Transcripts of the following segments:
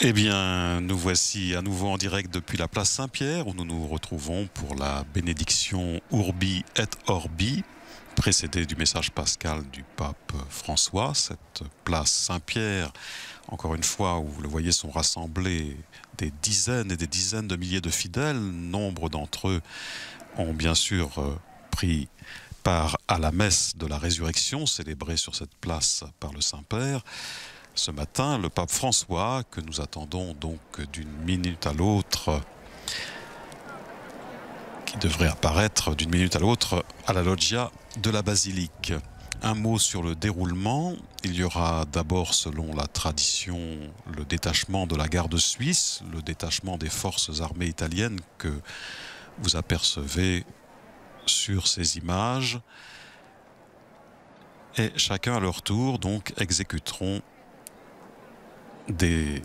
Eh bien, nous voici à nouveau en direct depuis la place Saint-Pierre où nous nous retrouvons pour la bénédiction Urbi et Orbi, précédée du message pascal du pape François. Cette place Saint-Pierre, encore une fois, où vous le voyez, sont rassemblés des dizaines et des dizaines de milliers de fidèles. Nombre d'entre eux ont bien sûr pris part à la messe de la résurrection célébrée sur cette place par le Saint-Père. Ce matin, le pape François, que nous attendons donc d'une minute à l'autre, qui devrait apparaître d'une minute à l'autre à la loggia de la basilique. Un mot sur le déroulement. Il y aura d'abord, selon la tradition, le détachement de la garde suisse, le détachement des forces armées italiennes que vous apercevez sur ces images. Et chacun à leur tour, donc, exécuteront des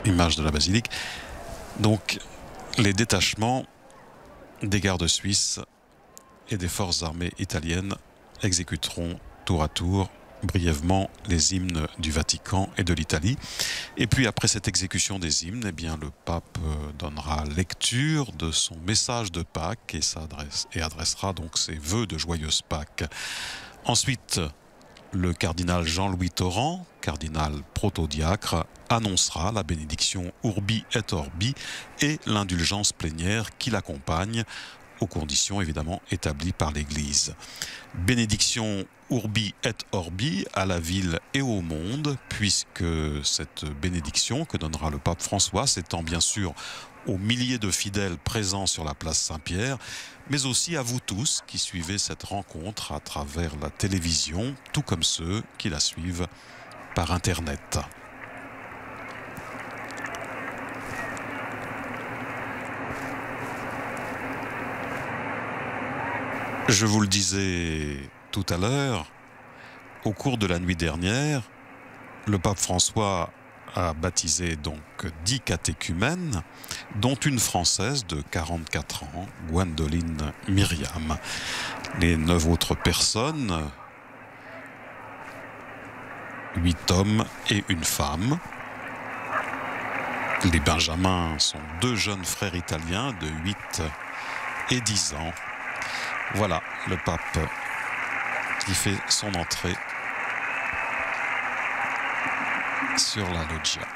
images de la basilique. Donc, les détachements des gardes suisses et des forces armées italiennes exécuteront tour à tour brièvement les hymnes du Vatican et de l'Italie. Et puis après cette exécution des hymnes, eh bien, le pape donnera lecture de son message de Pâques et adressera donc ses vœux de joyeuse Pâques. Ensuite, le cardinal Jean-Louis Torrent, cardinal protodiacre, annoncera la bénédiction Urbi et Orbi et l'indulgence plénière qui l'accompagne, aux conditions évidemment établies par l'Église. Bénédiction Urbi et Orbi à la ville et au monde, puisque cette bénédiction que donnera le pape François s'étend bien sûr aux milliers de fidèles présents sur la place Saint-Pierre, mais aussi à vous tous qui suivez cette rencontre à travers la télévision, tout comme ceux qui la suivent par Internet. Je vous le disais tout à l'heure, au cours de la nuit dernière, le pape François a baptisé donc 10 catéchumènes, dont une Française de 44 ans, Gwendoline Myriam. Les 9 autres personnes, 8 hommes et une femme. Les Benjamins sont 2 jeunes frères italiens de 8 et 10 ans. Voilà le pape qui fait son entrée sur la loggia.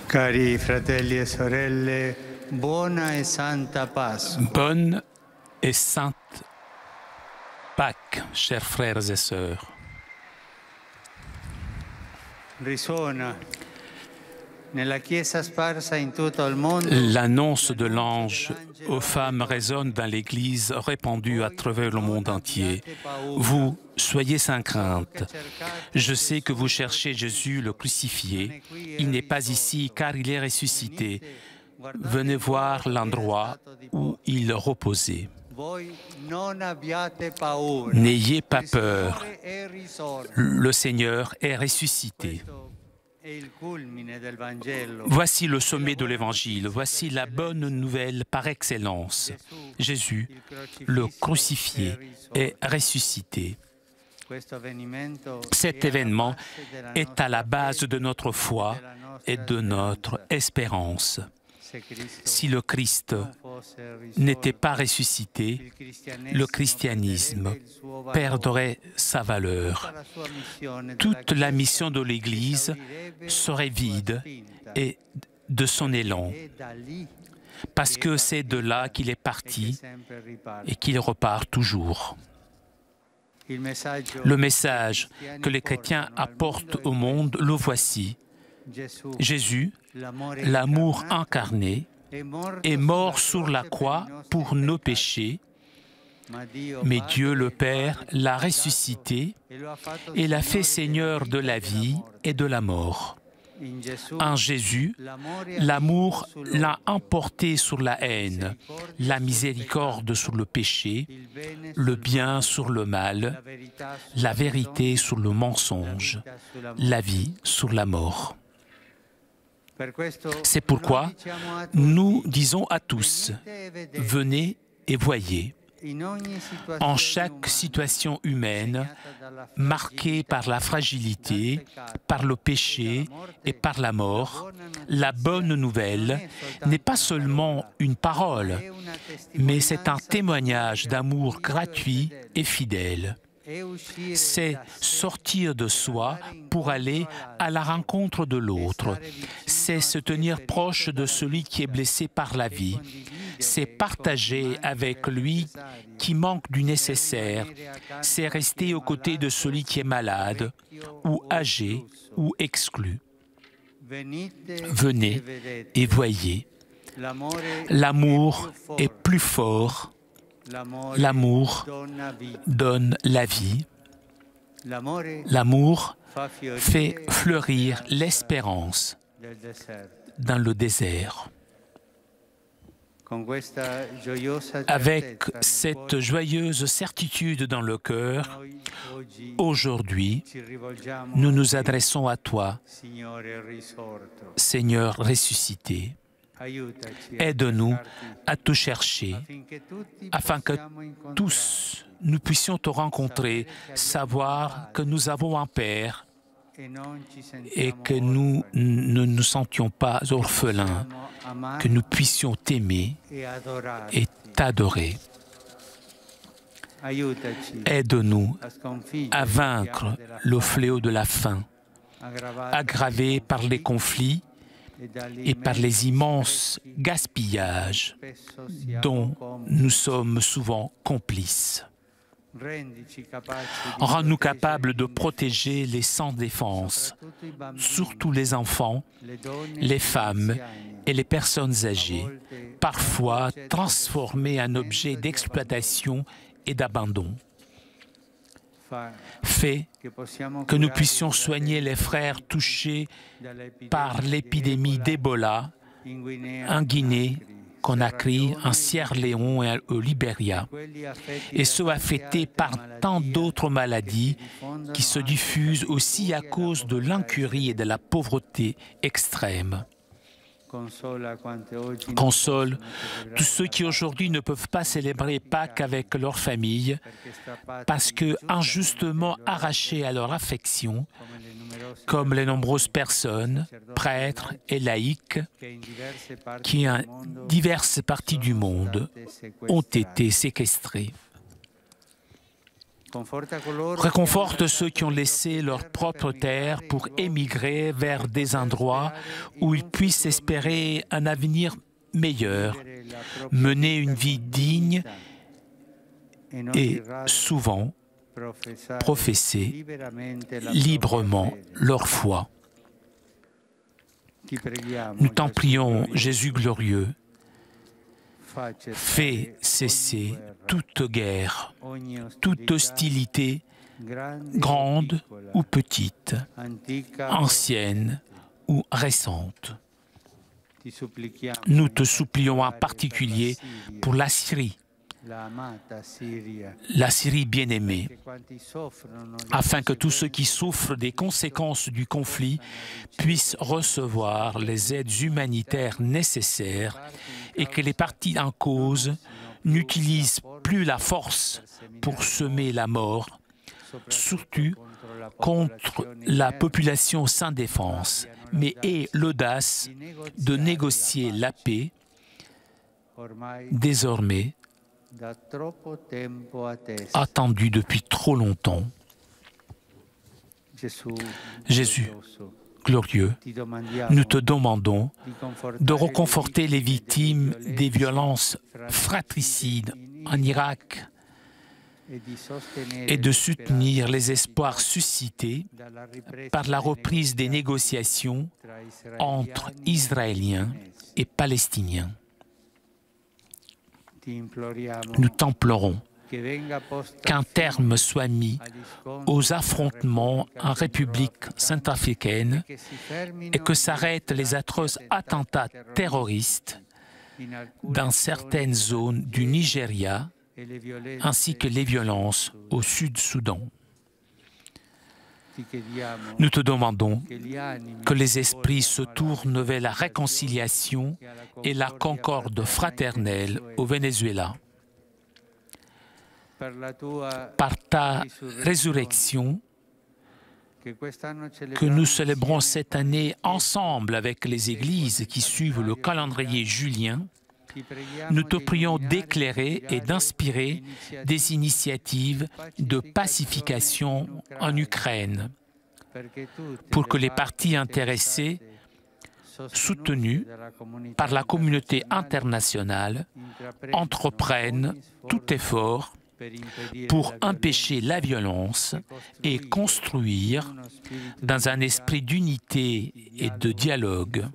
Cari fratelli e sorelle, buona e santa Pasqua. Bonne et sainte Pâques, chers frères et sœurs. Risuona L'annonce de l'ange aux femmes résonne dans l'Église répandue à travers le monde entier. Vous, soyez sans crainte. Je sais que vous cherchez Jésus le crucifié. Il n'est pas ici car il est ressuscité. Venez voir l'endroit où il reposait. N'ayez pas peur. Le Seigneur est ressuscité. Voici le sommet de l'Évangile, voici la bonne nouvelle par excellence. Jésus, le crucifié, est ressuscité. Cet événement est à la base de notre foi et de notre espérance. Si le Christ n'était pas ressuscité, le christianisme perdrait sa valeur. Toute la mission de l'Église serait vide et de son élan, parce que c'est de là qu'il est parti et qu'il repart toujours. Le message que les chrétiens apportent au monde, le voici. Jésus, l'amour incarné, est mort sur la croix pour nos péchés, mais Dieu le Père l'a ressuscité et l'a fait Seigneur de la vie et de la mort. En Jésus, l'amour l'a emporté sur la haine, la miséricorde sur le péché, le bien sur le mal, la vérité sur le mensonge, la vie sur la mort. C'est pourquoi nous disons à tous, venez et voyez. En chaque situation humaine, marquée par la fragilité, par le péché et par la mort, la bonne nouvelle n'est pas seulement une parole, mais c'est un témoignage d'amour gratuit et fidèle. C'est sortir de soi pour aller à la rencontre de l'autre. C'est se tenir proche de celui qui est blessé par la vie. C'est partager avec lui qui manque du nécessaire. C'est rester aux côtés de celui qui est malade, ou âgé, ou exclu. Venez et voyez. L'amour est plus fort. L'amour donne la vie. L'amour fait fleurir l'espérance dans le désert. Avec cette joyeuse certitude dans le cœur, aujourd'hui, nous nous adressons à toi, Seigneur ressuscité. Aide-nous à te chercher, afin que tous nous puissions te rencontrer, savoir que nous avons un Père et que nous ne nous sentions pas orphelins, que nous puissions t'aimer et t'adorer. Aide-nous à vaincre le fléau de la faim, aggravé par les conflits et par les immenses gaspillages dont nous sommes souvent complices. Rends-nous capables de protéger les sans défense, surtout les enfants, les femmes et les personnes âgées, parfois transformées en objets d'exploitation et d'abandon. Fais que nous puissions soigner les frères touchés par l'épidémie d'Ebola en Guinée, Conakry, en Sierra Leone et au Libéria, et ceux affectés par tant d'autres maladies qui se diffusent aussi à cause de l'incurie et de la pauvreté extrême. Console tous ceux qui aujourd'hui ne peuvent pas célébrer Pâques avec leur famille parce que injustement arrachés à leur affection, comme les nombreuses personnes, prêtres et laïcs, qui en diverses parties du monde ont été séquestrés. Réconforte ceux qui ont laissé leur propre terre pour émigrer vers des endroits où ils puissent espérer un avenir meilleur, mener une vie digne et souvent professer librement leur foi. Nous t'en prions, Jésus glorieux, fais cesser toute guerre, toute hostilité, grande ou petite, ancienne ou récente. Nous te supplions en particulier pour la Syrie, bien-aimée, afin que tous ceux qui souffrent des conséquences du conflit puissent recevoir les aides humanitaires nécessaires et que les partis en cause n'utilisent plus la force pour semer la mort, surtout contre la population sans défense, mais aient l'audace de négocier la paix, désormais attendue depuis trop longtemps. Jésus, glorieux, nous te demandons de reconforter les victimes des violences fratricides en Irak et de soutenir les espoirs suscités par la reprise des négociations entre Israéliens et Palestiniens. Nous t'implorons qu'un terme soit mis aux affrontements en République centrafricaine et que s'arrêtent les atroces attentats terroristes dans certaines zones du Nigeria ainsi que les violences au Sud-Soudan. Nous te demandons que les esprits se tournent vers la réconciliation et la concorde fraternelle au Venezuela. Par ta résurrection, que nous célébrons cette année ensemble avec les églises qui suivent le calendrier julien, nous te prions d'éclairer et d'inspirer des initiatives de pacification en Ukraine pour que les partis intéressés, soutenus par la communauté internationale, entreprennent tout effort pour empêcher la violence et construire, dans un esprit d'unité et de dialogue,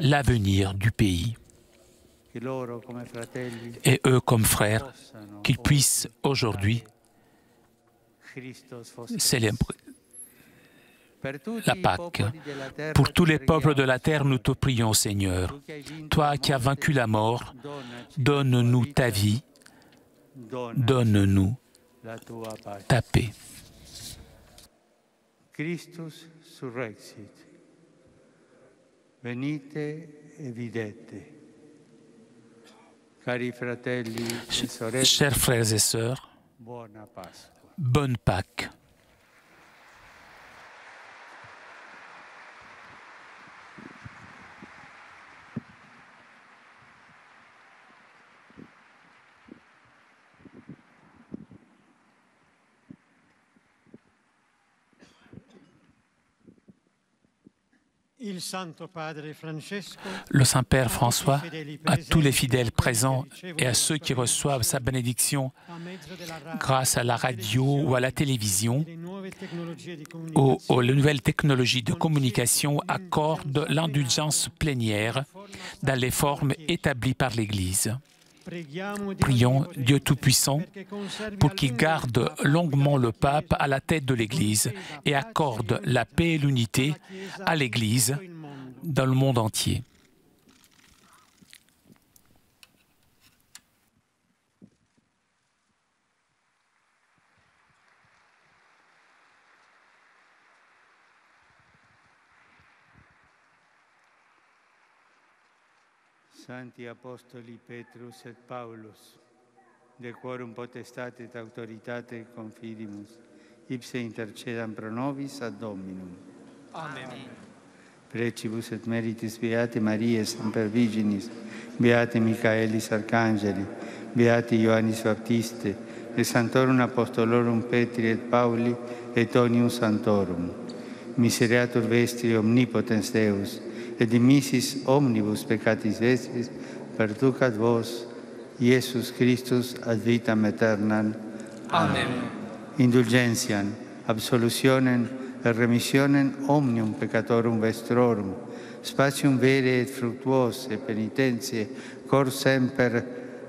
l'avenir du pays. Et eux, comme frères, qu'ils puissent aujourd'hui célébrer la Pâque. Pour tous les peuples de la terre, nous te prions, Seigneur. Toi qui as vaincu la mort, donne-nous ta vie, donne-nous ta paix. Christus surrexit. Venite e videte. Cari fratelli e sorelle, chers frères et sœurs, buona Pasqua. bonne Pâque. Le Saint-Père François, à tous les fidèles présents et à ceux qui reçoivent sa bénédiction grâce à la radio ou à la télévision, aux nouvelles technologies de communication, accorde l'indulgence plénière dans les formes établies par l'Église. Prions Dieu Tout-Puissant pour qu'il garde longuement le pape à la tête de l'Église et accorde la paix et l'unité à l'Église dans le monde entier. Santi Apostoli Petrus et Paulus, de quorum potestate et autoritate confidimus, ipse intercedam pro nobis ad Dominum. Amen. Precibus et meritis beati Mariae semper Virginis, beati Michaelis Arcangeli, beati Ioannis Baptiste, et Sanctorum Apostolorum Petri et Pauli, et Onium Sanctorum. Misereatur vestri omnipotens Deus, et dimissis omnibus peccatis vestris, perducat vos, Iesus Christus, ad vitam aeternam. Amen. Indulgentiam, absolutionem per remissionem omnium peccatorum vestrorum, spatium vere et fructuose penitentiae, cor semper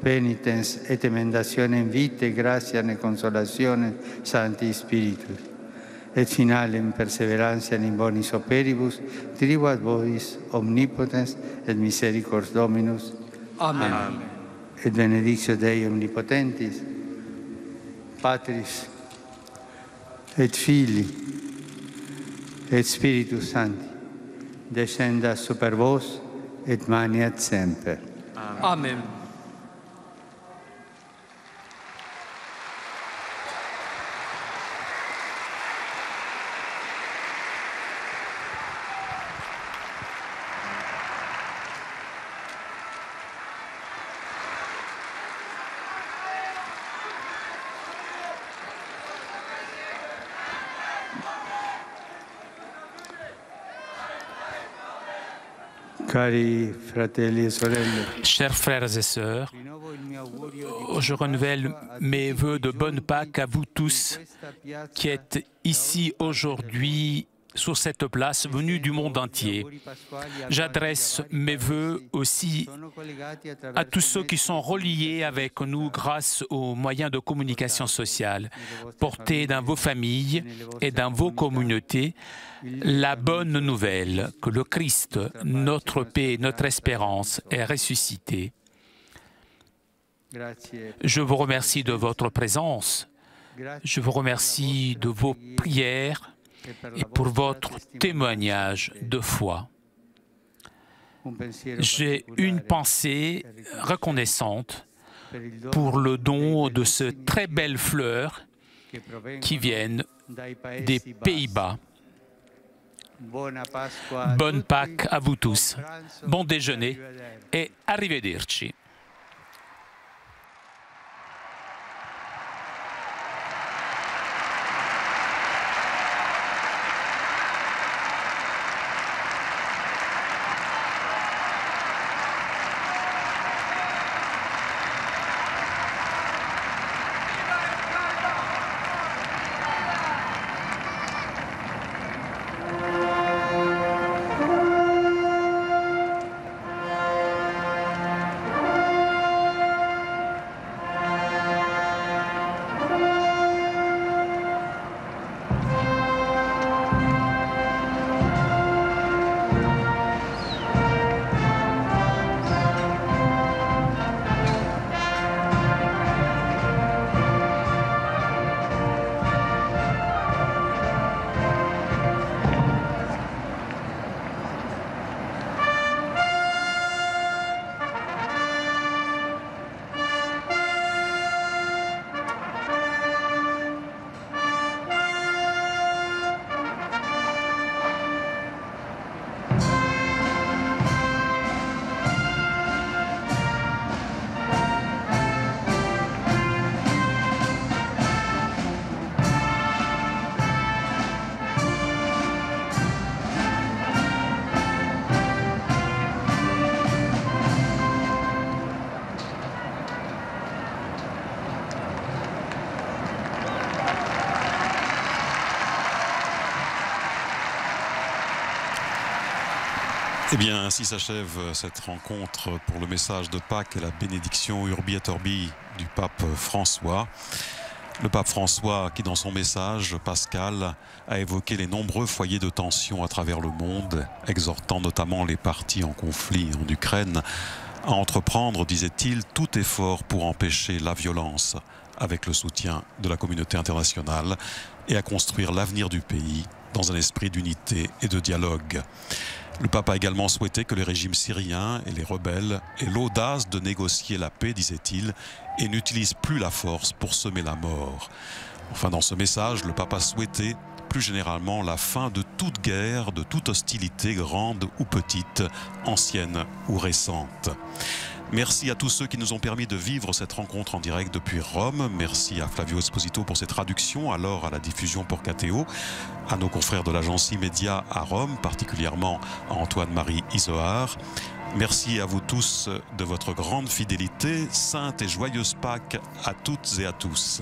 penitens et emendationem vitae, gratiam et consolationem Sancti Spiritus. Et finalem perseverantiam in bonis operibus, tribuat vobis omnipotens et misericors Dominus. Amen. Amen. Et benedictio Dei omnipotentis, Patris et Filii et Spiritus Sancti, descendat super vos et maniat semper. Amen. Cari fratelli e sorelle, Chers frères et sœurs, je renouvelle mes vœux de bonne Pâques à vous tous qui êtes ici aujourd'hui sur cette place venue du monde entier. J'adresse mes vœux aussi à tous ceux qui sont reliés avec nous grâce aux moyens de communication sociale. Portez dans vos familles et dans vos communautés la bonne nouvelle que le Christ, notre paix, notre espérance, est ressuscité. Je vous remercie de votre présence. Je vous remercie de vos prières et pour votre témoignage de foi. J'ai une pensée reconnaissante pour le don de ces très belles fleurs qui viennent des Pays-Bas. Bonne Pâques à vous tous, bon déjeuner et arrivederci. Eh bien, ainsi s'achève cette rencontre pour le message de Pâques et la bénédiction Urbi et Orbi du pape François. Le pape François qui, dans son message pascal, a évoqué les nombreux foyers de tension à travers le monde, exhortant notamment les partis en conflit en Ukraine à entreprendre, disait-il, tout effort pour empêcher la violence avec le soutien de la communauté internationale et à construire l'avenir du pays dans un esprit d'unité et de dialogue. Le pape a également souhaité que les régimes syriens et les rebelles aient l'audace de négocier la paix, disait-il, et n'utilisent plus la force pour semer la mort. Enfin, dans ce message, le pape a souhaité plus généralement la fin de toute guerre, de toute hostilité, grande ou petite, ancienne ou récente. Merci à tous ceux qui nous ont permis de vivre cette rencontre en direct depuis Rome. Merci à Flavio Esposito pour ses traductions, alors à la diffusion pour KTO, à nos confrères de l'agence Immédia à Rome, particulièrement à Antoine-Marie Isoard. Merci à vous tous de votre grande fidélité. Sainte et joyeuse Pâques à toutes et à tous.